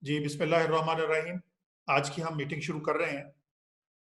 जी, बिस्मिल्लाहिर्रहमानिर्रहीम। आज की हम मीटिंग शुरू कर रहे हैं।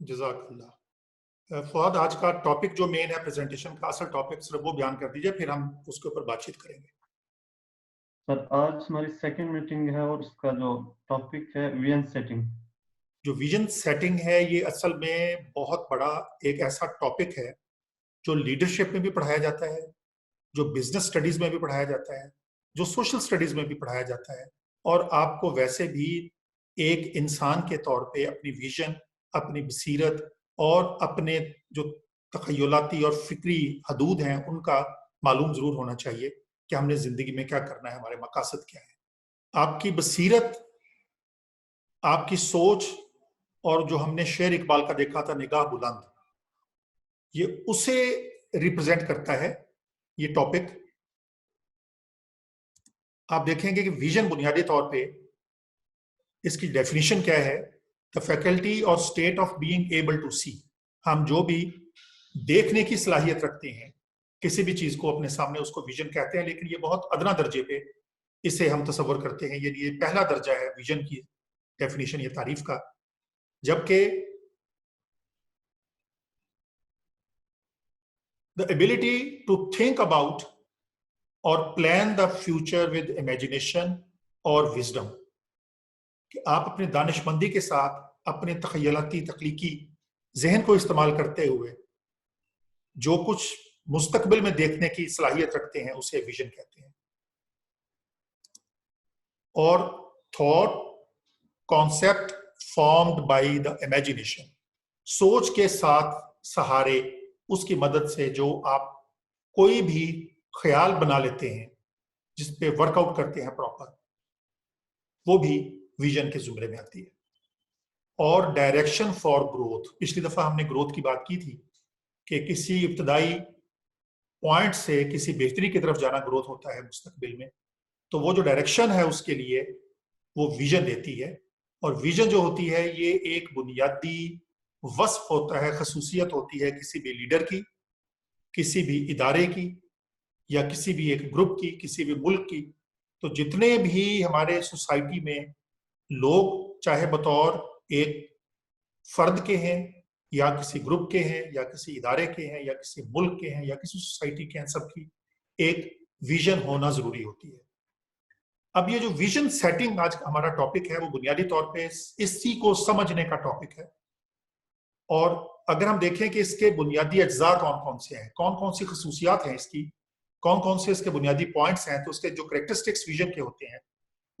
जज़ाकल्लाह। फुआद, आज का टॉपिक जो मेन है प्रेजेंटेशन का असल टॉपिक सिर्फ वो बयान कर दीजिए, फिर हम उसके ऊपर बातचीत करेंगे। सर, आज हमारी सेकंड मीटिंग है और उसका जो टॉपिक है विजन सेटिंग। जो विजन सेटिंग है ये असल में बहुत बड़ा एक ऐसा टॉपिक है जो लीडरशिप में भी पढ़ाया जाता है, जो बिजनेस स्टडीज में भी पढ़ाया जाता है, जो सोशल स्टडीज में भी पढ़ाया जाता है, और आपको वैसे भी एक इंसान के तौर पे अपनी विजन, अपनी बसीरत और अपने जो तखयलाती और फिक्री हदूद हैं उनका मालूम जरूर होना चाहिए कि हमने जिंदगी में क्या करना है, हमारे मकासद क्या है। आपकी बसीरत, आपकी सोच, और जो हमने शेर इकबाल का देखा था निगाह बुलंद, ये उसे रिप्रेजेंट करता है ये टॉपिक। आप देखेंगे कि विजन बुनियादी तौर पे इसकी डेफिनेशन क्या है? द फैकल्टी और state of being able to see. हम जो भी देखने की सलाहियत रखते हैं किसी भी चीज को अपने सामने, उसको विजन कहते हैं, लेकिन ये बहुत अदना दर्जे पे इसे हम तस्वर करते हैं। ये पहला दर्जा है विजन की डेफिनेशन, ये तारीफ का। जबकि the ability to think about और plan the future with imagination और विजडम, कि आप अपने दानिशमंदी के साथ अपने तखयलाती तख्लीकी जहन को इस्तेमाल करते हुए जो कुछ मुस्तकबिल में देखने की सलाहियत रखते हैं उसे विजन कहते हैं। और thought concept formed by the imagination, सोच के साथ सहारे, उसकी मदद से जो आप कोई भी ख्याल बना लेते हैं, जिस पे वर्कआउट करते हैं प्रॉपर, वो भी विजन के जुमरे में आती है। और डायरेक्शन फॉर ग्रोथ, पिछली दफा हमने ग्रोथ की बात की थी कि किसी इब्तदाई पॉइंट से किसी बेहतरी की तरफ जाना ग्रोथ होता है मुस्तकबिल में। तो वो जो डायरेक्शन है उसके लिए वो विजन देती है। और विजन जो होती है ये एक बुनियादी वस्फ होता है, खसूसियत होती है किसी भी लीडर की, किसी भी इदारे की, या किसी भी एक ग्रुप की, किसी भी मुल्क की। तो जितने भी हमारे सोसाइटी में लोग, चाहे बतौर एक फर्द के हैं, या किसी ग्रुप के हैं, या किसी इदारे के हैं, या किसी मुल्क के हैं, या किसी सोसाइटी के हैं, सबकी एक विजन होना जरूरी होती है। अब ये जो विजन सेटिंग आज हमारा टॉपिक है वो बुनियादी तौर पे इसी को समझने का टॉपिक है। और अगर हम देखें कि इसके बुनियादी अज्जा कौन कौन से हैं, कौन कौन सी खसूसियात हैं इसकी, कौन कौन से इसके बुनियादी पॉइंट्स हैं, तो उसके जो करेक्टरिस्टिक्स विजन के होते हैं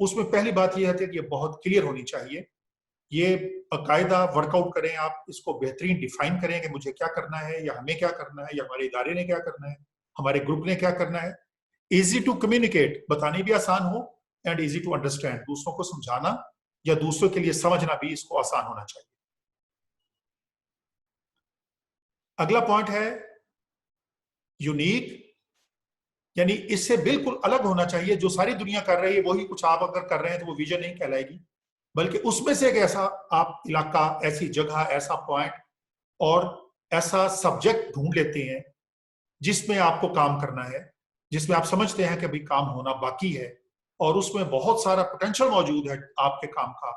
उसमें पहली बात यह है कि ये बहुत क्लियर होनी चाहिए। ये बाकायदा वर्कआउट करें, आप इसको बेहतरीन डिफाइन करें कि मुझे क्या करना है, या हमें क्या करना है, या हमारे इदारे ने क्या करना है, हमारे ग्रुप ने क्या करना है। इजी टू कम्युनिकेट, बतानी भी आसान हो, एंड इजी टू अंडरस्टैंड, दूसरों को समझाना या दूसरों के लिए समझना भी इसको आसान होना चाहिए। अगला पॉइंट है यूनिक, यानी इससे बिल्कुल अलग होना चाहिए। जो सारी दुनिया कर रही है वही कुछ आप अगर कर रहे हैं तो वो विजन नहीं कहलाएगी, बल्कि उसमें से एक ऐसा आप इलाका, ऐसी जगह, ऐसा पॉइंट और ऐसा सब्जेक्ट ढूंढ लेते हैं जिसमें आपको काम करना है, जिसमें आप समझते हैं कि अभी काम होना बाकी है और उसमें बहुत सारा पोटेंशियल मौजूद है आपके काम का।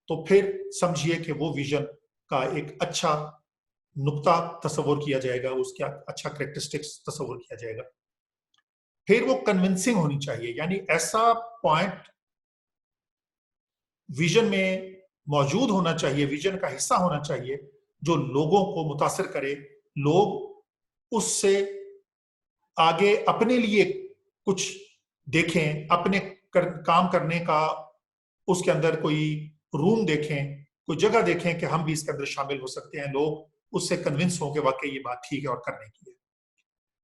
तो फिर समझिए कि वो विजन का एक अच्छा नुक्ता तस्वुर किया जाएगा, उसका अच्छा करेक्टरिस्टिक्स तस्वुर किया जाएगा। फिर वो कन्विंसिंग होनी चाहिए, यानी ऐसा पॉइंट विजन में मौजूद होना चाहिए, विजन का हिस्सा होना चाहिए जो लोगों को मुतासिर करे, लोग उससे आगे अपने लिए कुछ देखें, अपने काम करने का उसके अंदर कोई रूम देखें, कोई जगह देखें कि हम भी इसके अंदर शामिल हो सकते हैं, लोग उससे कन्विंस हों कि वाकई ये बात ठीक है और करने की है।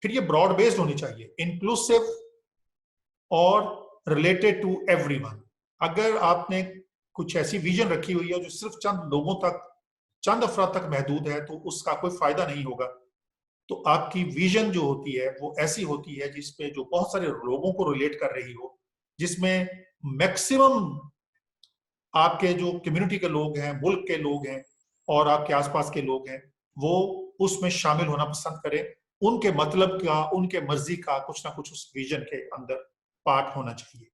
फिर ये ब्रॉड बेस्ड होनी चाहिए, इंक्लूसिव और रिलेटेड टू एवरीवन। अगर आपने कुछ ऐसी विजन रखी हुई है जो सिर्फ चंद लोगों तक चंद अफराद तक महदूद है तो उसका कोई फायदा नहीं होगा। तो आपकी विजन जो होती है वो ऐसी होती है जिसपे जो बहुत सारे लोगों को रिलेट कर रही हो, जिसमें मैक्सिमम आपके जो कम्युनिटी के लोग हैं, मुल्क के लोग हैं और आपके आसपास के लोग हैं, वो उसमें शामिल होना पसंद करें। उनके मतलब का, उनके मर्जी का कुछ ना कुछ उस विजन के अंदर पार्ट होना चाहिए।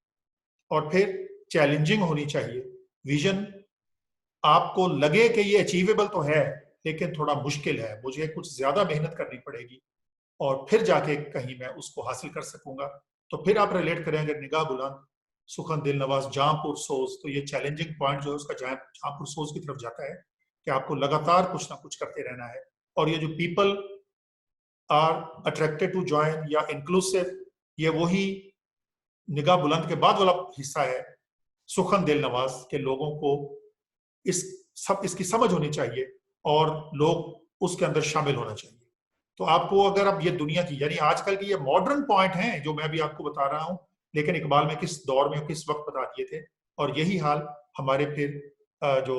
और फिर चैलेंजिंग होनी चाहिए। विजन आपको लगे कि ये अचीवेबल तो है लेकिन थोड़ा मुश्किल है, मुझे कुछ ज्यादा मेहनत करनी पड़ेगी और फिर जाके कहीं मैं उसको हासिल कर सकूंगा। तो फिर आप रिलेट करें, अगर निगाह बुलंद, सुखन दिल नवाज, जहां पुरसोज, तो ये चैलेंजिंग पॉइंट जो है उसका जहां पुरसोज की तरफ जाता है कि आपको लगातार कुछ ना कुछ करते रहना है। और ये जो people are attracted to join या इंक्लूसिव, ये वही निगाह बुलंद के बाद वाला हिस्सा है। सुखन दिल नवाज के लोगों को इसकी समझ होनी चाहिए और लोग उसके अंदर शामिल होना चाहिए। तो आपको अगर अब ये दुनिया की, यानी आजकल की ये मॉडर्न पॉइंट हैं जो मैं भी आपको बता रहा हूं, लेकिन इकबाल में किस दौर में किस वक्त बता दिए थे। और यही हाल हमारे फिर जो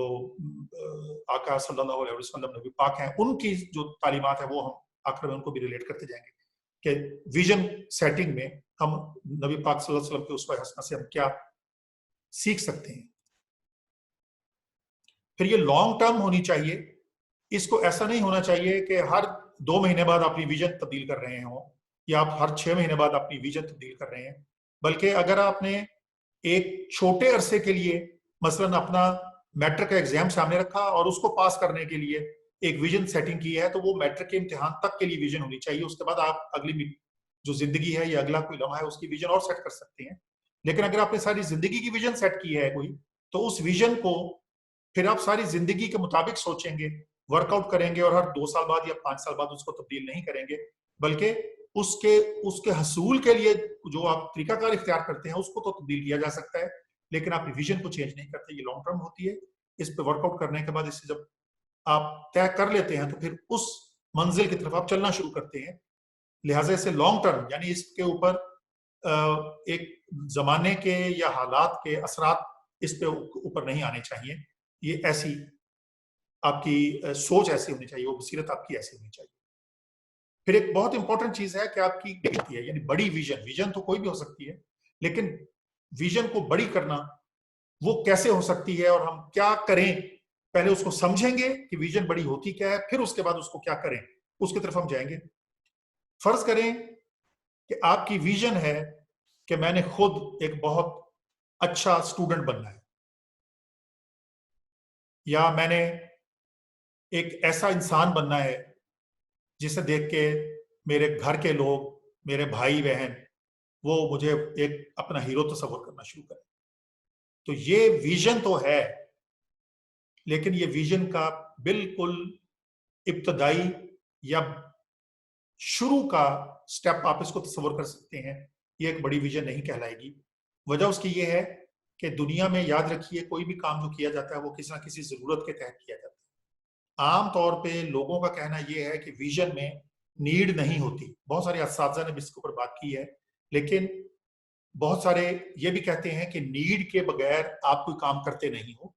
आका सल्लल्लाहु अलैहि वसल्लम नबी पाक हैं, उनकी जो तालीमात है वो हम आखिर में उनको भी रिलेट करते जाएंगे कि विजन सेटिंग में हम नबी पाक सल्लल्लाहु अलैहि वसल्लम के उस्वा हसना से हम क्या सीख सकते हैं। फिर ये लॉन्ग टर्म होनी चाहिए। इसको ऐसा नहीं होना चाहिए कि हर 2 महीने बाद अपनी विजन तब्दील कर रहे हो या आप हर 6 महीने बाद अपनी विजन तब्दील कर रहे हैं। बल्कि अगर आपने एक छोटे अरसे के लिए मसलन अपना मैट्रिक का एग्जाम सामने रखा और उसको पास करने के लिए एक विजन सेटिंग की है, तो वो मैट्रिक के इम्तिहान तक के लिए विजन होनी चाहिए। उसके बाद आप अगली जो जिंदगी है या अगला कोई लम्हा है उसकी विजन और सेट कर सकते हैं। लेकिन अगर आपने सारी जिंदगी की विजन सेट की है कोई, तो उस विजन को फिर आप सारी जिंदगी के मुताबिक सोचेंगे, वर्कआउट करेंगे और हर 2 साल बाद या 5 साल बाद उसको तब्दील नहीं करेंगे, बल्कि उसके उसके हसूल के लिए जो आप तरीकाकार इख्तियार करते हैं उसको तो तब्दील किया जा सकता है, लेकिन आप विजन को चेंज नहीं करते। ये लॉन्ग टर्म होती है। इस पर वर्कआउट करने के बाद इसे जब आप तय कर लेते हैं तो फिर उस मंजिल की तरफ आप चलना शुरू करते हैं। लिहाजा इसे लॉन्ग टर्म, यानी इसके ऊपर एक जमाने के या हालात के असरात इस पे ऊपर नहीं आने चाहिए। ये ऐसी आपकी सोच ऐसी होनी चाहिए, वो बसीरत आपकी ऐसी होनी चाहिए। फिर एक बहुत इंपॉर्टेंट चीज है कि आपकी होती है, यानी बड़ी विजन। विजन तो कोई भी हो सकती है, लेकिन विजन को बड़ी करना वो कैसे हो सकती है और हम क्या करें, पहले उसको समझेंगे कि विजन बड़ी होती क्या है, फिर उसके बाद उसको क्या करें, उसकी तरफ हम जाएंगे। फर्ज करें कि आपकी विजन है कि मैंने खुद एक बहुत अच्छा स्टूडेंट बनना है, या मैंने एक ऐसा इंसान बनना है जिसे देख के मेरे घर के लोग, मेरे भाई बहन, वो मुझे एक अपना हीरो तस्वर करना शुरू करें। तो ये विजन तो है, लेकिन ये विजन का बिल्कुल इब्तदाई या शुरू का स्टेप आप इसको तस्वर कर सकते हैं, ये एक बड़ी विजन नहीं कहलाएगी। वजह उसकी ये है कि दुनिया में, याद रखिए, कोई भी काम जो किया जाता है वो किसी ना किसी जरूरत के तहत किया जाता है। आम तौर पे लोगों का कहना यह है कि विजन में नीड नहीं होती। बहुत सारे असातिज़ा ने इसके ऊपर बात की है, लेकिन बहुत सारे ये भी कहते हैं कि नीड के बगैर आप कोई काम करते नहीं हो।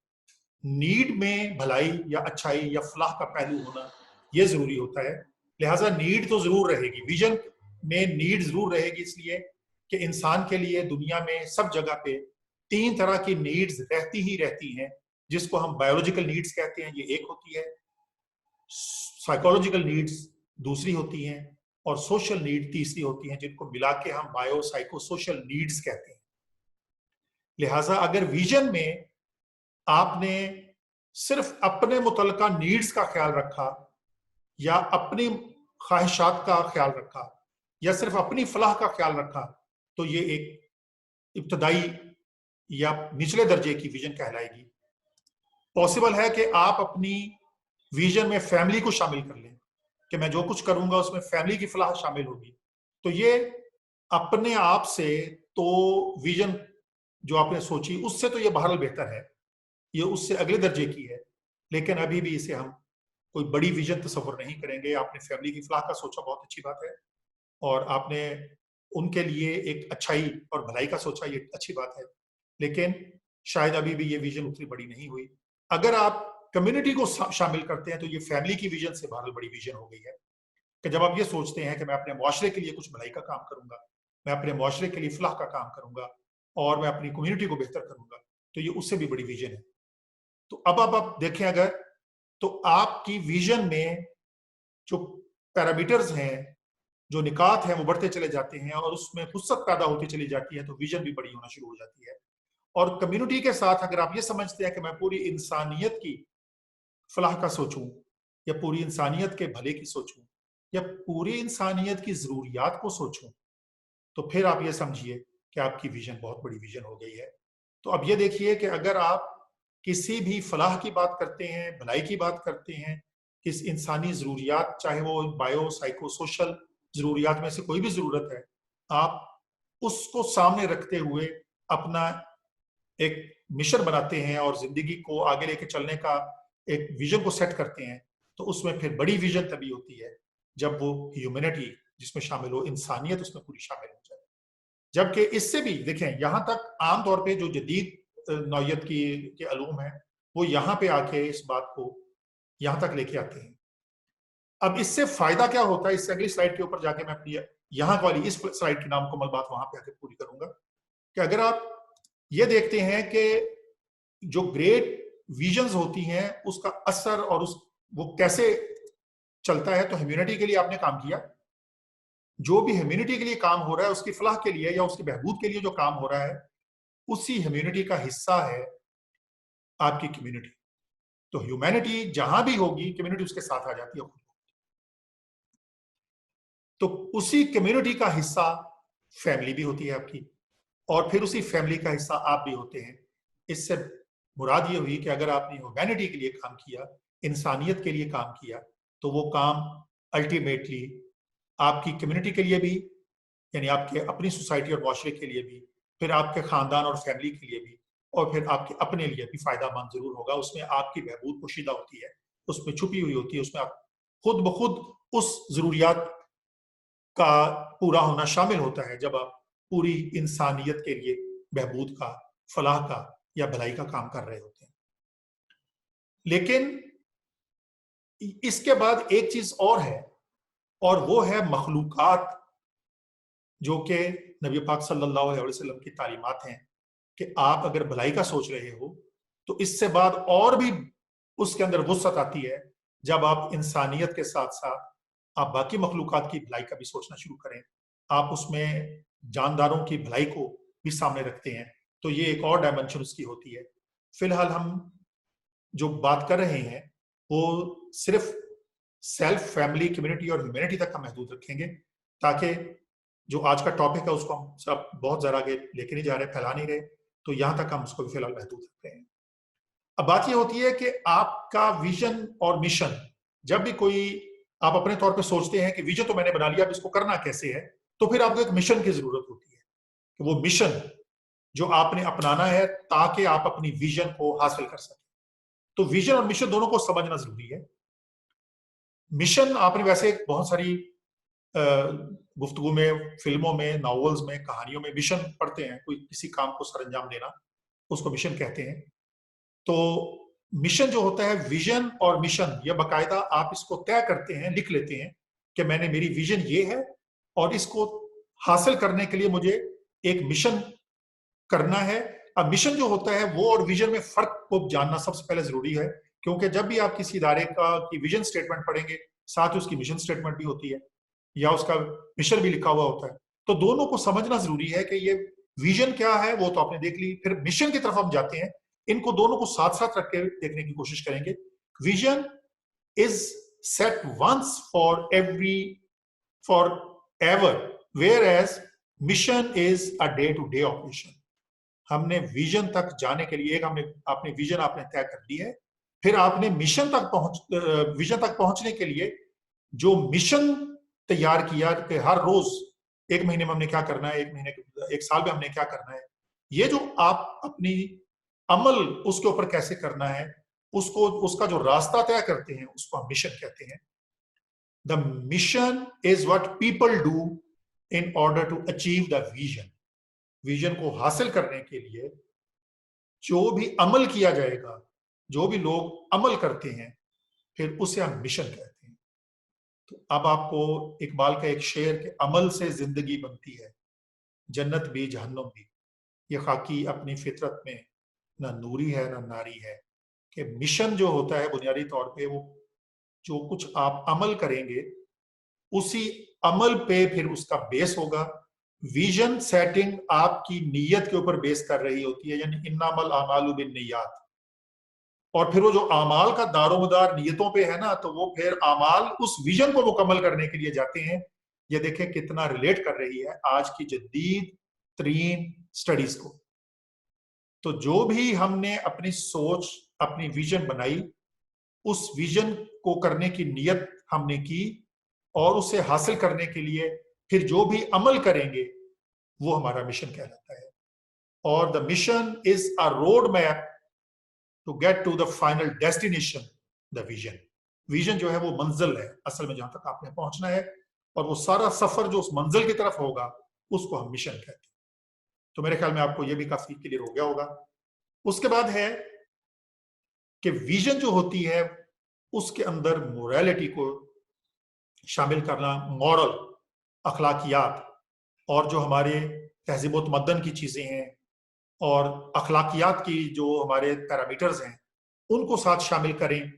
नीड में भलाई या अच्छाई या फलाह का पहलू होना यह जरूरी होता है। लिहाजा नीड तो जरूर रहेगी, विजन में नीड जरूर रहेगी, इसलिए कि इंसान के लिए दुनिया में सब जगह पे 3 तरह की नीड्स रहती ही रहती हैं, जिसको हम बायोलॉजिकल नीड्स कहते हैं, ये एक होती है। साइकोलॉजिकल नीड्स दूसरी होती हैं और सोशल नीड तीसरी होती हैं, जिनको मिला के हम बायो साइको सोशल नीड्स कहते हैं। लिहाजा अगर विजन में आपने सिर्फ अपने मुतलका नीड्स का ख्याल रखा या अपनी ख्वाहिशात का ख्याल रखा या सिर्फ अपनी फलाह का ख्याल रखा, तो ये एक इब्तदाई या निचले दर्जे की विजन कहलाएगी। पॉसिबल है कि आप अपनी विजन में फैमिली को शामिल कर लें कि मैं जो कुछ करूंगा उसमें फैमिली की फलाह शामिल होगी। तो ये अपने आप से तो विजन जो आपने सोची उससे तो ये बहरहाल बेहतर है, ये उससे अगले दर्जे की है, लेकिन अभी भी इसे हम कोई बड़ी विजन तस्वर नहीं करेंगे। आपने फैमिली की फलाह का सोचा, बहुत अच्छी बात है, और आपने उनके लिए एक अच्छाई और भलाई का सोचा, ये अच्छी बात है, लेकिन शायद अभी भी ये विजन उतनी बड़ी नहीं हुई। अगर आप कम्युनिटी को शामिल करते हैं तो ये फैमिली की विजन से बहरहाल बड़ी विजन हो गई है कि जब आप ये सोचते हैं कि मैं अपने मुआशरे के लिए कुछ भलाई का काम करूंगा, मैं अपने मुआशरे के लिए फलाह का काम करूंगा और मैं अपनी कम्युनिटी को बेहतर करूंगा, तो ये उससे भी बड़ी विजन है। तो अब आप देखें अगर, तो आपकी विजन में जो पैरामीटर्स हैं, जो निकात हैं, वो बढ़ते चले जाते हैं और उसमें फुर्सत पैदा होती चली जाती है, तो विजन भी बड़ी होना शुरू हो जाती है। और कम्युनिटी के साथ अगर आप ये समझते हैं कि मैं पूरी इंसानियत की फलाह का सोचूं, या पूरी इंसानियत के भले की सोचूं, या पूरी इंसानियत की जरूरियात को सोचूं, तो फिर आप ये समझिए कि आपकी विजन बहुत बड़ी विजन हो गई है। तो अब ये देखिए कि अगर आप किसी भी फलाह की बात करते हैं, भलाई की बात करते हैं, किस इंसानी जरूरियात, चाहे वो बायो साइको सोशल जरूरियात में से कोई भी जरूरत है, आप उसको सामने रखते हुए अपना एक मिशन बनाते हैं और जिंदगी को आगे लेके चलने का एक विजन को सेट करते हैं, तो उसमें फिर बड़ी विजन तभी होती है जब वो ह्यूमैनिटी जिसमें शामिल हो, इंसानियत उसमें पूरी शामिल हो जाए। जबकि इससे भी देखें, यहां तक आमतौर पे जो जदीद नौयत की के अलूम है, वो यहाँ पे आके इस बात को यहां तक लेके आते हैं। अब इससे फायदा क्या होता है, इससे अगली स्लाइड के ऊपर जाके मैं अपनी यहाँ वाली इस स्लाइड की नामुकम्मल बात वहां पे आके पूरी करूंगा कि अगर आप ये देखते हैं कि जो ग्रेट विजन्स होती हैं उसका असर और उस वो कैसे चलता है, तो ह्यूमैनिटी के लिए आपने काम किया, जो भी ह्यूमैनिटी के लिए काम हो रहा है, उसकी फलाह के लिए या उसके बहबूद के लिए जो काम हो रहा है, उसी ह्यूमैनिटी का हिस्सा है आपकी कम्युनिटी। तो ह्यूमैनिटी जहां भी होगी, कम्युनिटी उसके साथ आ जाती है। तो उसी कम्युनिटी का हिस्सा फैमिली भी होती है आपकी, और फिर उसी फैमिली का हिस्सा आप भी होते हैं। इससे मुराद ये हुई कि अगर आपने ह्यूमैनिटी के लिए काम किया, इंसानियत के लिए काम किया, तो वो काम अल्टीमेटली आपकी कम्युनिटी के लिए भी, यानी आपके अपनी सोसाइटी और माशरे के लिए भी, फिर आपके खानदान और फैमिली के लिए भी, और फिर आपके अपने लिए भी फायदा मंद जरूर होगा। उसमें आपकी बहबूद पोशीदा होती है, उसमें छुपी हुई होती है, उसमें आप खुद ब खुद उस जरूरियात का पूरा होना शामिल होता है जब आप पूरी इंसानियत के लिए बहबूद का, फलाह का या भलाई का काम कर रहे होते हैं। लेकिन इसके बाद एक चीज और है, और वो है मखलूकात, जो कि नबी पाक सल्लल्लाहु अलैहि वसल्लम की तालीमात हैं कि आप अगर भलाई का सोच रहे हो, तो इससे बाद और भी उसके अंदर वुसअत आती है जब आप इंसानियत के साथ साथ आप बाकी मखलूकात की भलाई का भी सोचना शुरू करें, आप उसमें जानदारों की भलाई को भी सामने रखते हैं, तो ये एक और डायमेंशन उसकी होती है। फिलहाल हम जो बात कर रहे हैं वो सिर्फ सेल्फ, फैमिली, कम्युनिटी और ह्यूमैनिटी तक हम महदूद रखेंगे, ताकि जो आज का टॉपिक है उसको हम सब बहुत ज़्यादा आगे लेके नहीं जा रहे, फैला नहीं रहे, तो यहां तक हम उसको भी फिलहाल महदूद रख रहे हैं। अब बात ये होती है कि आपका विजन और मिशन, जब भी कोई आप अपने तौर पे सोचते हैं कि विजन तो मैंने बना लिया, अब इसको करना कैसे है, तो फिर आपको एक मिशन की जरूरत होती है कि वो मिशन जो आपने अपनाना है ताकि आप अपनी विजन को हासिल कर सकें। तो विजन और मिशन दोनों को समझना जरूरी है। मिशन आपने वैसे बहुत सारी गुफ्तगू में, फिल्मों में, नॉवेल्स में, कहानियों में मिशन पढ़ते हैं, कोई किसी काम को सरअंजाम देना, उसको मिशन कहते हैं। तो मिशन जो होता है, विजन और मिशन, ये बाकायदा आप इसको तय करते हैं, लिख लेते हैं कि मैंने, मेरी विजन ये है और इसको हासिल करने के लिए मुझे एक मिशन करना है। अब मिशन जो होता है वो और विजन में फर्क को जानना सबसे पहले जरूरी है, क्योंकि जब भी आप किसी इदारे की विजन स्टेटमेंट पढ़ेंगे, साथ ही उसकी मिशन स्टेटमेंट भी होती है या उसका मिशन भी लिखा हुआ होता है, तो दोनों को समझना जरूरी है कि ये विजन क्या है वो तो आपने देख ली, फिर मिशन की तरफ हम जाते हैं, इनको दोनों को साथ साथ रख के देखने की कोशिश करेंगे। Vision is set once for ever, whereas mission is a day to day operation. हमने विजन तक जाने के लिए, एक हमने आपने विजन आपने तय कर ली है, फिर आपने मिशन तक विजन तक पहुंचने के लिए जो मिशन तैयार किया कि हर रोज, एक महीने में हमने क्या करना है, एक महीने, एक साल में हमने क्या करना है, ये जो आप अपनी अमल उसके ऊपर कैसे करना है, उसको, उसका जो रास्ता तय करते हैं, उसको हम मिशन कहते हैं। The mission is what people do in order to achieve the vision. Vision को हासिल करने के लिए जो भी अमल किया जाएगा, जो भी लोग अमल करते हैं फिर उसे हम मिशन कहते हैं। तो अब आपको इकबाल का एक शेर के अमल से जिंदगी बनती है, जन्नत भी जहन्नुम भी, ये खाकी अपनी फितरत में ना नूरी है ना नारी है। कि मिशन जो होता है बुनियादी तौर पे वो जो कुछ आप अमल करेंगे उसी अमल पे फिर उसका बेस होगा। विजन सेटिंग आपकी नीयत के ऊपर बेस कर रही होती है, यानी इन्नामल आमालु बिन्नियात। और फिर वो जो आमाल का दारोमदार नीयतों पे है ना, तो वो फिर आमाल उस विजन को मुकम्मल करने के लिए जाते हैं। ये देखें कितना रिलेट कर रही है आज की जदीद तरीन स्टडीज को। तो जो भी हमने अपनी सोच, अपनी विजन बनाई, उस विजन को करने की नीयत हमने की और उसे हासिल करने के लिए फिर जो भी अमल करेंगे वो हमारा मिशन कहलाता है। और the mission is a road map to get to the final destination, the vision. Vision जो है वो मंजिल है असल में, जहां तक आपने पहुंचना है, और वो सारा सफर जो उस मंजिल की तरफ होगा उसको हम मिशन कहते हैं। तो मेरे ख्याल में आपको ये भी काफी क्लियर हो गया होगा। उसके बाद है कि विजन जो होती है उसके अंदर मोरालिटी को शामिल करना, मॉरल, अखलाकियात, और जो हमारे तहजीब व तमद्दन की चीजें हैं और अखलाकियात की जो हमारे पैरामीटर्स हैं उनको साथ शामिल करें।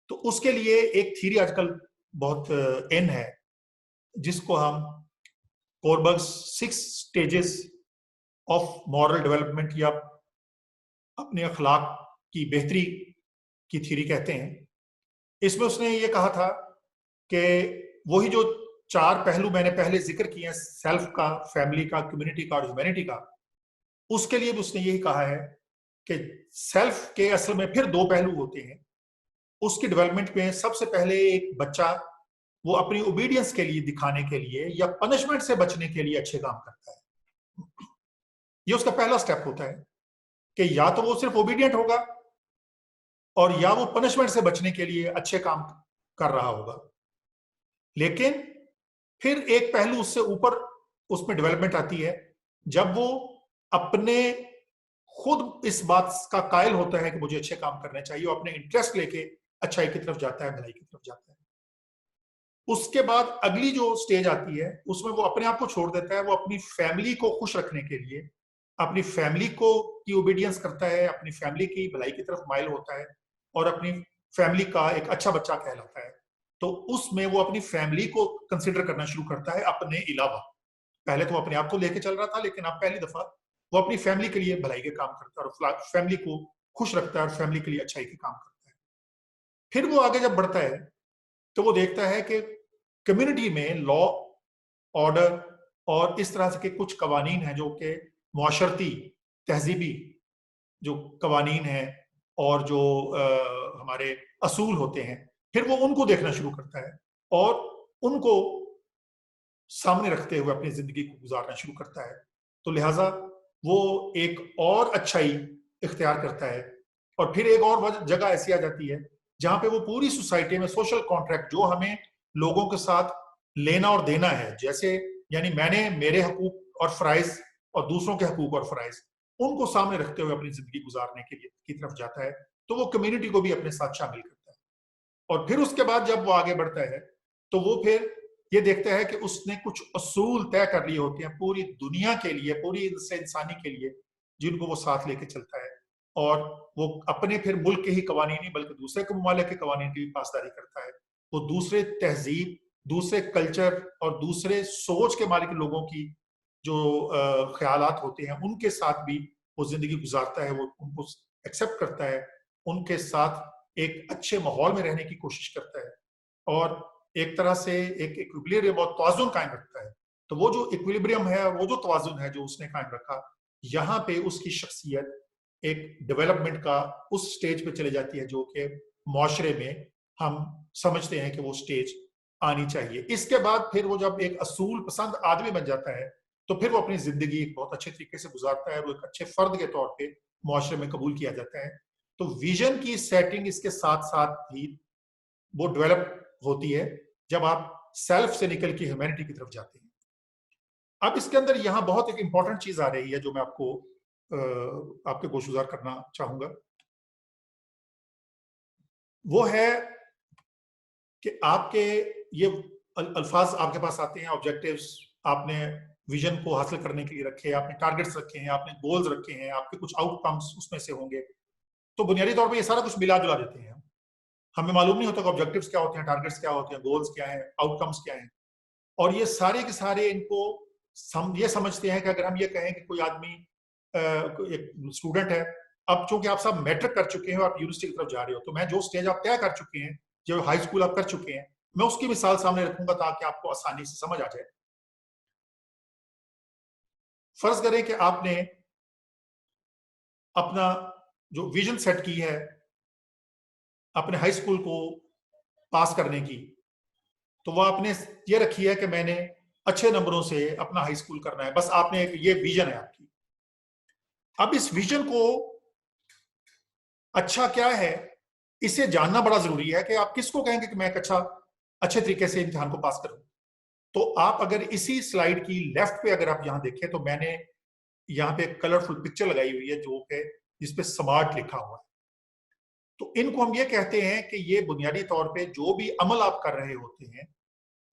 तो उसके लिए एक थ्योरी आजकल बहुत इन है जिसको हम कोरबर्ग्स 6 स्टेजेस ऑफ मॉरल डेवलपमेंट या अपने अखलाक की बेहतरी की थ्योरी कहते हैं। इसमें उसने ये कहा था कि वही जो 4 पहलू मैंने पहले जिक्र किए हैं, सेल्फ का, फैमिली का, कम्युनिटी का और ह्यूमैनिटी का, उसके लिए भी उसने यही कहा है कि सेल्फ के असल में फिर 2 पहलू होते हैं। उसकी डेवलपमेंट में सबसे पहले एक बच्चा वो अपनी ओबीडियंस के लिए, दिखाने के लिए या पनिशमेंट से बचने के लिए अच्छे काम करता है। ये उसका पहला स्टेप होता है कि या तो वो सिर्फ ओबीडियंट होगा और या वो पनिशमेंट से बचने के लिए अच्छे काम कर रहा होगा। लेकिन फिर एक पहलू उससे ऊपर उसमें डेवलपमेंट आती है जब वो अपने खुद इस बात का कायल होता है कि मुझे अच्छे काम करने चाहिए और अपने इंटरेस्ट लेके अच्छाई की तरफ जाता है, भलाई की तरफ जाता है। उसके बाद अगली जो स्टेज आती है उसमें वो अपने आप को छोड़ देता है, वो अपनी फैमिली को खुश रखने के लिए अपनी फैमिली को की ओबीडियंस करता है, अपनी फैमिली की भलाई की तरफ माइल होता है और अपनी फैमिली का एक अच्छा बच्चा कहलाता है। तो उसमें वो अपनी फैमिली को कंसिडर करना शुरू करता है अपने अलावा। पहले तो वो अपने आप को लेके चल रहा था, लेकिन अब पहली दफा वो अपनी फैमिली के लिए भलाई के काम करता है और फैमिली को खुश रखता है और फैमिली के लिए अच्छाई के काम करता है। फिर वो आगे जब बढ़ता है तो वो देखता है कि कम्युनिटी में लॉ, ऑर्डर और इस तरह से के कुछ कवानीन हैं जो कि मुआशरती, तहजीबी जो कवानीन हैं और जो हमारे असूल होते हैं, फिर वो उनको देखना शुरू करता है और उनको सामने रखते हुए अपनी जिंदगी को गुजारना शुरू करता है। तो लिहाजा वो एक और अच्छाई इख्तियार करता है। और फिर एक और जगह ऐसी आ जाती है जहां पे वो पूरी सोसाइटी में सोशल कॉन्ट्रैक्ट जो हमें लोगों के साथ लेना और देना है, जैसे यानी मैंने मेरे हकूक और फराइज और दूसरों के हकूक और फराइज, उनको सामने रखते हुए अपनी जिंदगी गुजारने के लिए की तरफ जाता है। तो वो कम्युनिटी को भी अपने साथ शामिल करता है। और फिर उसके बाद जब वो आगे बढ़ता है तो वो फिर ये देखता है कि उसने कुछ असूल तय कर लिए होते हैं पूरी दुनिया के लिए, पूरी इंसानी के लिए, जिनको वो साथ लेके चलता है। और वो अपने फिर मुल्क के ही कवानीन नहीं बल्कि दूसरे के ममालिक के कवानीन की भी पासदारी करता है। वो दूसरे तहजीब, दूसरे कल्चर और दूसरे सोच के मालिक लोगों की जो ख्यालात होते हैं उनके साथ भी वो जिंदगी गुजारता है। वो उनको एक्सेप्ट करता है, उनके साथ एक अच्छे माहौल में रहने की कोशिश करता है और एक तरह से एक इक्विलिब्रियम और तवाज़ुन कायम रखता है। तो वो जो इक्विलिब्रियम है, वो जो तवाज़ुन है जो उसने कायम रखा, यहाँ पे उसकी शख्सियत एक डेवलपमेंट का उस स्टेज पे चले जाती है जो कि मुआशरे में हम समझते हैं कि वो स्टेज आनी चाहिए। इसके बाद फिर वो जब एक असूल पसंद आदमी बन जाता है तो फिर वो अपनी जिंदगी बहुत अच्छे तरीके से गुजारता है, वो एक अच्छे फर्द के तौर पे मुआशरे में कबूल किया जाता है। तो विजन की सेटिंग इसके साथ साथ ही वो डेवलप होती है जब आप सेल्फ से निकल के ह्यूमैनिटी की तरफ जाते हैं। अब इसके अंदर यहाँ बहुत एक इंपॉर्टेंट चीज आ रही है जो मैं आपको आपके गोशुजार करना चाहूंगा। वो है कि आपके ये अल्फाज आपके पास आते हैं, ऑब्जेक्टिव्स, आपने विजन को हासिल करने के लिए रखे, आपने टारगेट्स रखे हैं, आपने गोल्स रखे हैं, आपके कुछ आउटकम्स उसमें से होंगे। तो बुनियादी तौर पे ये सारा कुछ मिला जुला देते हैं। हमें मालूम नहीं होता कि ऑब्जेक्टिव्स क्या होते हैं, टारगेट्स क्या होते हैं, गोल्स क्या हैं, आउटकम्स क्या हैं। और ये सारे के सारे इनको ये समझते हैं कि अगर हम ये कहें कि कोई आदमी एक स्टूडेंट है, अब चूंकि आप सब मैट्रिक कर चुके हैं और आप यूनिवर्सिटी की तरफ जा रहे हो, तो मैं जो स्टेज आप तय कर चुके हैं, जो हाई स्कूल आप कर चुके हैं, मैं उसकी मिसाल सामने रखूंगा ताकि आपको आसानी से समझ आ जाए। फर्ज करें कि आपने अपना जो विजन सेट की है अपने हाई स्कूल को पास करने की, तो वह आपने ये रखी है कि मैंने अच्छे नंबरों से अपना हाई स्कूल करना है। बस आपने ये विजन है आपकी। अब इस विजन को अच्छा क्या है, इसे जानना बड़ा जरूरी है कि आप किसको कहेंगे कि मैं एक अच्छे तरीके से इम्तिहान को पास करूं। तो आप अगर इसी स्लाइड की लेफ्ट पे अगर आप यहां देखें, तो मैंने यहाँ पे कलरफुल पिक्चर लगाई हुई है जो कि जिसपे स्मार्ट लिखा हुआ है। तो इनको हम ये कहते हैं कि ये बुनियादी तौर पे जो भी अमल आप कर रहे होते हैं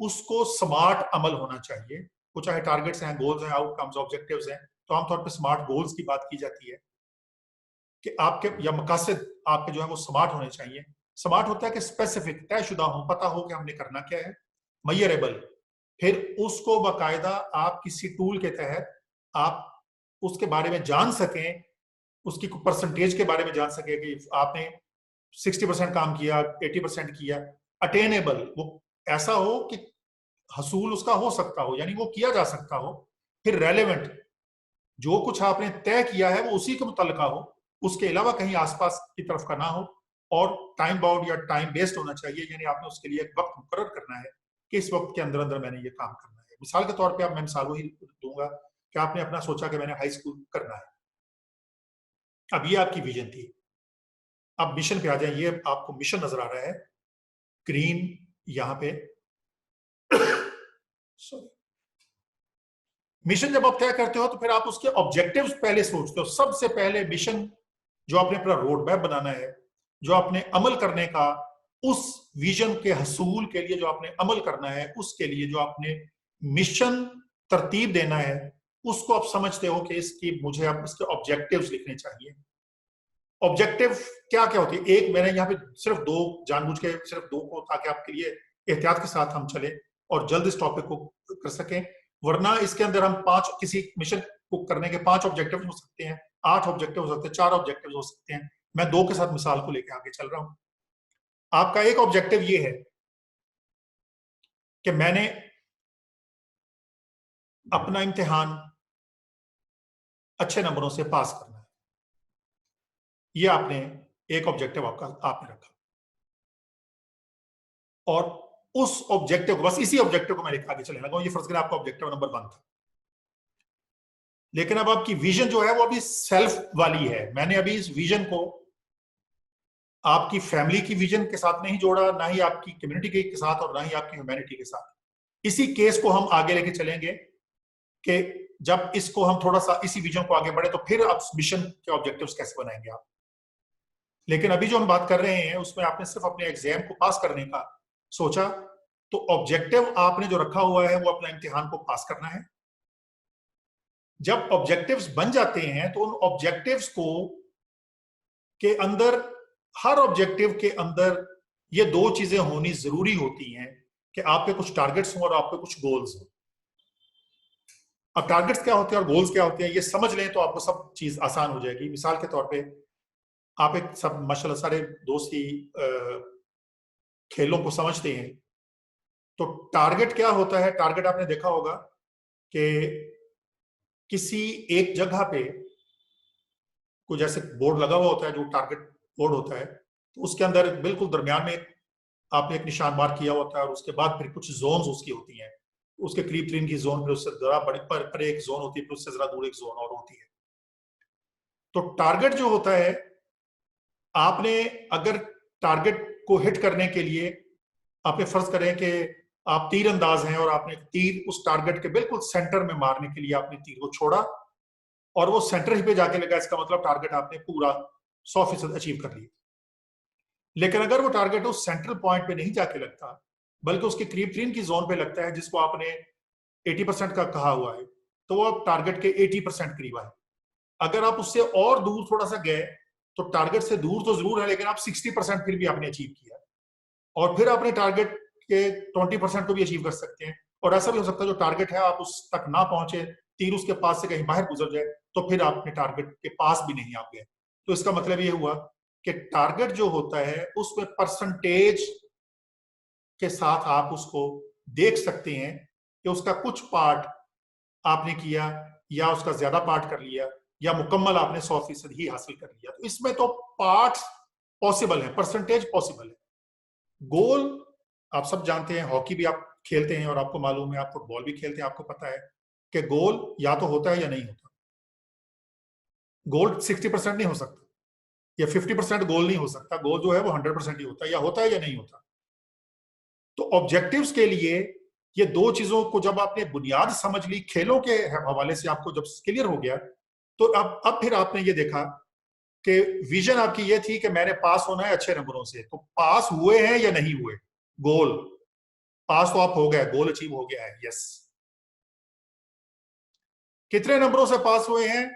उसको स्मार्ट अमल होना चाहिए। वो चाहे टारगेट्स हैं, गोल्स हैं, आउटकम्स, ऑब्जेक्टिव्स हैं। तो आमतौर पे स्मार्ट गोल्स की बात की जाती है कि आपके या मकासद आपके जो है वो स्मार्ट होने चाहिए। स्मार्ट होता है कि स्पेसिफिक, तयशुदा हो, पता हो कि हमने करना क्या है, मयरेबल। फिर उसको बाकायदा आप किसी टूल के तहत आप उसके बारे में जान सकें, उसकी परसेंटेज के बारे में जान सके कि आपने 60% काम किया, 80% किया। अटेनेबल, वो ऐसा हो कि हसूल उसका हो सकता हो, यानी वो किया जा सकता हो। फिर रेलेवेंट, जो कुछ आपने तय किया है वो उसी के मुतल्लिका हो, उसके अलावा कहीं आसपास की तरफ का ना हो। और टाइम बाउंड या टाइम बेस्ड होना चाहिए, यानी आपने उसके लिए एक वक्त मुकर्रर करना है कि इस वक्त के अंदर अंदर मैंने ये काम करना है। मिसाल के तौर पे अब मैं मिसाल वही दूंगा कि आपने अपना सोचा कि मैंने हाई स्कूल करना है। अब ये आपकी विजन थी। अब मिशन पे आ जाए। ये आपको मिशन नजर आ रहा है ग्रीन यहां पे। सॉरी। मिशन जब आप तय करते हो तो फिर आप उसके ऑब्जेक्टिव्स पहले सोचते हो। सबसे पहले मिशन जो आपने अपना रोड मैप बनाना है, जो आपने अमल करने का, उस विजन के हसूल के लिए जो आपने अमल करना है, उसके लिए जो आपने मिशन तरतीब देना है, उसको आप समझते हो कि इसकी मुझे अब इसके ऑब्जेक्टिव्स लिखने चाहिए। ऑब्जेक्टिव क्या क्या होती है? एक मैंने यहाँ पे सिर्फ दो जानबूझ के सिर्फ दो को, ताकि आपके लिए एहतियात के साथ हम चले और जल्द इस टॉपिक को कर सकें। वरना इसके अंदर हम पांच, किसी मिशन को करने के 5 ऑब्जेक्टिव हो सकते हैं, 8 ऑब्जेक्टिव हो सकते हैं, 4 ऑब्जेक्टिव हो सकते हैं। मैं 2 के साथ मिसाल को लेकर आगे चल रहा हूं। आपका एक ऑब्जेक्टिव ये है कि मैंने अपना इम्तिहान अच्छे नंबरों से पास करना है। ये आपने एक ऑब्जेक्टिव आपने रखा, और उस ऑब्जेक्टिव को, बस इसी ऑब्जेक्टिव को मैं लिखा आगे चलने लगा। ये फर्ज करें आपका ऑब्जेक्टिव नंबर 1 था। लेकिन अब आपकी विजन जो है वो अभी सेल्फ वाली है। मैंने अभी इस विजन को आपकी फैमिली की विजन के साथ नहीं जोड़ा, ना ही आपकी कम्युनिटी के साथ, और ना ही आपकी ह्यूमैनिटी के साथ। इसी केस को हम आगे लेके चलेंगे कि जब इसको हम थोड़ा सा इसी विजन को आगे बढ़े तो फिर आप मिशन के ऑब्जेक्टिव्स कैसे बनाएंगे आप। लेकिन अभी जो हम बात कर रहे हैं उसमें आपने सिर्फ अपने एग्जाम को पास करने का सोचा, तो ऑब्जेक्टिव आपने जो रखा हुआ है वो अपना इम्तिहान को पास करना है। जब ऑब्जेक्टिव्स बन जाते हैं तो उन ऑब्जेक्टिव्स को के अंदर, हर ऑब्जेक्टिव के अंदर ये 2 चीजें होनी जरूरी होती हैं कि आपके कुछ टारगेट्स हों और आपके कुछ गोल्स हों। अब टारगेट्स क्या होते हैं और गोल्स क्या होते हैं ये समझ लें तो आपको सब चीज आसान हो जाएगी। मिसाल के तौर पे आप एक सब माशाल्लाह सारे दोस्त ही खेलों को समझते हैं। तो टारगेट क्या होता है? टारगेट आपने देखा होगा कि किसी एक जगह पे कोई जैसे बोर्ड लगा हुआ होता है जो टारगेट बोर्ड होता है, तो उसके अंदर बिल्कुल दरमियान में आपने एक निशान मार्क किया होता है, और उसके बाद फिर कुछ जोन्स उसकी होती हैं। उसके करीब 3 की जोन, फिर उससे जरा बड़ी पर एक जोन होती है, फिर उससे जरा दूर एक जोन और होती है। तो टारगेट जो होता है, आपने अगर टारगेट को हिट करने के लिए, आपने फर्ज करें कि आप तीर अंदाज हैं और आपने तीर उस टारगेट के बिल्कुल सेंटर में मारने के लिए आपने तीर को छोड़ा और वो सेंटर ही पे जाके लगा, इसका मतलब टारगेट आपने पूरा 100% अचीव कर लिया। लेकिन अगर वो टारगेट उस सेंट्रल पॉइंट पे नहीं जाके लगता, बल्कि उसके करीब तरीन की जोन पे लगता है, जिसको आपने 80% का कहा हुआ है, तो वो टारगेट के 80% करीब आए। अगर आप उससे और दूर थोड़ा सा गए, तो टारगेट से दूर तो जरूर है, लेकिन आप 60% फिर भी आपने अचीव किया, और फिर अपने टारगेट के 20% को भी अचीव कर सकते हैं। और ऐसा भी हो सकता है जो टारगेट है आप उस तक ना पहुंचे, तीर उसके पास से कहीं बाहर गुजर जाए, तो फिर आप अपने टारगेट के पास भी नहीं आ गए। तो इसका मतलब ये हुआ कि टारगेट जो होता है उसमें परसेंटेज के साथ आप उसको देख सकते हैं कि उसका कुछ पार्ट आपने किया, या उसका ज्यादा पार्ट कर लिया, या मुकम्मल आपने 100% ही हासिल कर लिया। तो इसमें तो पार्ट्स पॉसिबल है, परसेंटेज पॉसिबल है। गोल आप सब जानते हैं, हॉकी भी आप खेलते हैं और आपको मालूम है, आप फुटबॉल भी खेलते हैं, आपको पता है कि गोल या तो होता है या नहीं होता। गोल 60% नहीं हो सकता, या 50% गोल नहीं हो सकता। गोल जो है वो 100% ही होता है, या नहीं होता। तो ऑब्जेक्टिव्स के लिए ये दो चीजों को जब आपने बुनियाद समझ ली, खेलों के हवाले से आपको जब क्लियर हो गया, तो अब फिर आपने ये देखा कि विजन आपकी ये थी कि मैंने पास होना है अच्छे नंबरों से। तो पास हुए हैं या नहीं हुए? गोल पास तो आप हो गए, गोल अचीव हो गया है, यस। कितने नंबरों से पास हुए हैं?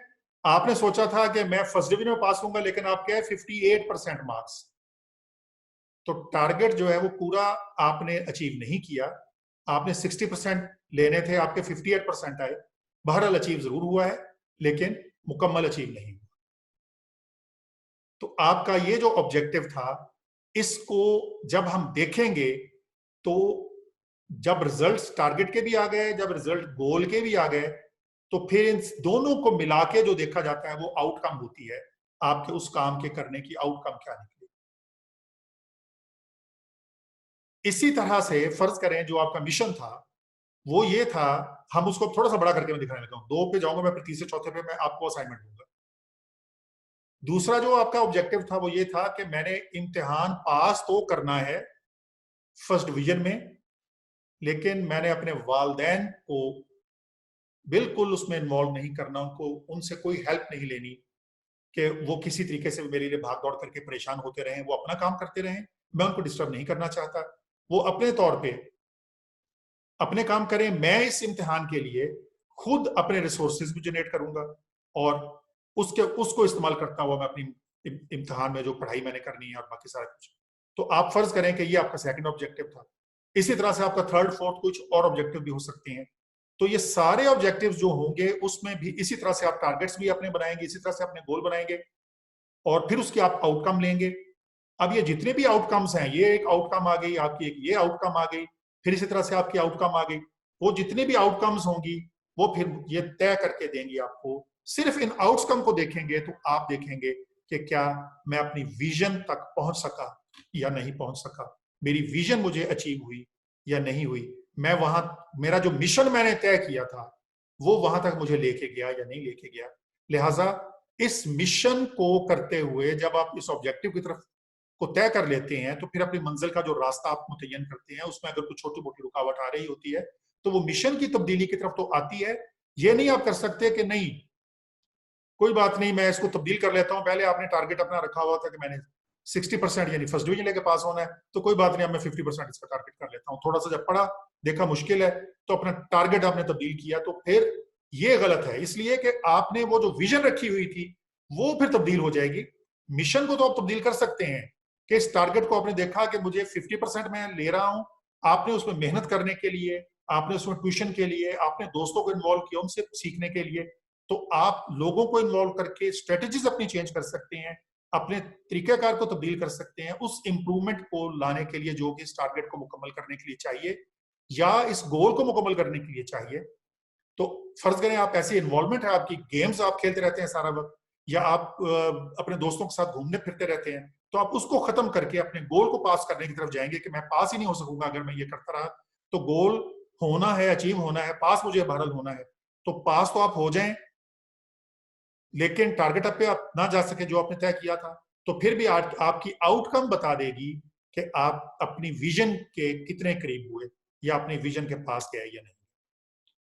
आपने सोचा था कि मैं फर्स्ट डिवीजन में पास होऊंगा, लेकिन आपके 58% मार्क्स। तो टारगेट जो है वो पूरा आपने अचीव नहीं किया। आपने 60% लेने थे, आपके 58% आए। बहरहाल अचीव जरूर हुआ है, लेकिन मुकम्मल अचीव नहीं हुआ। तो आपका ये जो ऑब्जेक्टिव था, इसको जब हम देखेंगे, तो जब रिजल्ट्स टारगेट के भी आ गए, जब रिजल्ट गोल के भी आ गए, तो फिर इन दोनों को मिला के जो देखा जाता है वो आउटकम होती है, आपके उस काम के करने की आउटकम क्या निकली। इसी तरह से फर्ज करें जो आपका मिशन था वो ये था, हम उसको थोड़ा सा बड़ा करके मैं दिखाने लगा हूं। 2 पे जाऊंगा मैं, फिर तीसरे चौथे पे मैं आपको असाइनमेंट दूंगा। दूसरा जो आपका ऑब्जेक्टिव था वो ये था कि मैंने इम्तिहान पास तो करना है फर्स्ट डिवीजन में, लेकिन मैंने अपने वालदैन को बिल्कुल उसमें इन्वॉल्व नहीं करना, उनको उनसे कोई हेल्प नहीं लेनी कि वो किसी तरीके से मेरे लिए भाग दौड़ करके परेशान होते रहें। वो अपना काम करते रहें, मैं उनको डिस्टर्ब नहीं करना चाहता। वो अपने तौर पे अपने काम करें। मैं इस इम्तिहान के लिए खुद अपने रिसोर्सेज भी जनरेट करूंगा, और उसको इस्तेमाल करता हुआ मैं अपनी इम्तिहान में जो पढ़ाई मैंने करनी है और बाकी सारा कुछ। तो आप फर्ज करें कि ये आपका सेकंड ऑब्जेक्टिव था। इसी तरह से आपका थर्ड फोर्थ कुछ और ऑब्जेक्टिव भी हो सकते हैं। तो ये सारे ऑब्जेक्टिव्स जो होंगे उसमें भी इसी तरह से आप टारगेट्स भी अपने बनाएंगे, इसी तरह से अपने गोल बनाएंगे, और फिर उसके आप आउटकम लेंगे। अब ये जितने भी आउटकम्स हैं, ये एक आउटकम आ गई आपकी, एक ये आउटकम आ गई, फिर इसी तरह से आपकी आउटकम आ गई। वो जितनी भी आउटकम्स होंगी वो फिर ये तय करके देंगी आपको। सिर्फ इन आउटकम को देखेंगे तो आप देखेंगे कि क्या मैं अपनी विजन तक पहुंच सका या नहीं पहुंच सका, मेरी विजन मुझे अचीव हुई या नहीं हुई, मैं वहां, मेरा जो मिशन मैंने तय किया था वो वहां तक मुझे लेके गया या नहीं लेके गया। लिहाजा इस मिशन को करते हुए जब आप इस ऑब्जेक्टिव की तरफ को तय कर लेते हैं, तो फिर अपनी मंजिल का जो रास्ता आप मुतय्यन करते हैं उसमें अगर कुछ छोटी मोटी रुकावट आ रही होती है तो वो मिशन की तब्दीली की तरफ तो आती है। ये नहीं आप कर सकते कि नहीं कोई बात नहीं मैं इसको तब्दील कर लेता हूं, पहले आपने टारगेट अपना रखा हुआ था कि मैंने 60% यानी फर्स्ट डिवीजन लेके पास होना है, तो कोई बात नहीं अब मैं 50% इसका टारगेट कर लेता हूं। थोड़ा सा जब पढ़ा देखा मुश्किल है तो अपना टारगेट आपने तब्दील किया, तो फिर ये गलत है, इसलिए कि आपने वो जो विजन रखी हुई थी वो फिर तब्दील हो जाएगी। मिशन को तो आप तब्दील कर सकते हैं कि इस टारगेट को आपने देखा कि मुझे 50% मैं ले रहा हूं, आपने उसमें मेहनत करने के लिए, आपने उसमें ट्यूशन के लिए, आपने दोस्तों को इन्वॉल्व किया उनसे सीखने के लिए, तो आप लोगों को इन्वॉल्व करके स्ट्रेटजीज अपनी चेंज कर सकते हैं, अपने तरीकेकार को तब्दील कर सकते हैं उस इंप्रूवमेंट को लाने के लिए जो कि इस टारगेट को मुकम्मल करने के लिए चाहिए या इस गोल को मुकम्मल करने के लिए चाहिए। तो फर्ज करें आप ऐसी इन्वॉल्वमेंट है आपकी, गेम्स आप खेलते रहते हैं सारा वक्त, या आप अपने दोस्तों के साथ घूमने फिरते रहते हैं, तो आप उसको खत्म करके अपने गोल को पास करने की तरफ जाएंगे कि मैं पास ही नहीं हो सकूंगा अगर मैं ये करता रहा। तो गोल होना है, अचीव होना है, पास मुझे बहरहाल होना है, तो पास तो आप हो जाएं, लेकिन टारगेट पे आप ना जा सके जो आपने तय किया था, तो फिर भी आपकी आउटकम बता देगी कि आप अपनी विजन के कितने करीब हुए या अपने विजन के पास गए या नहीं।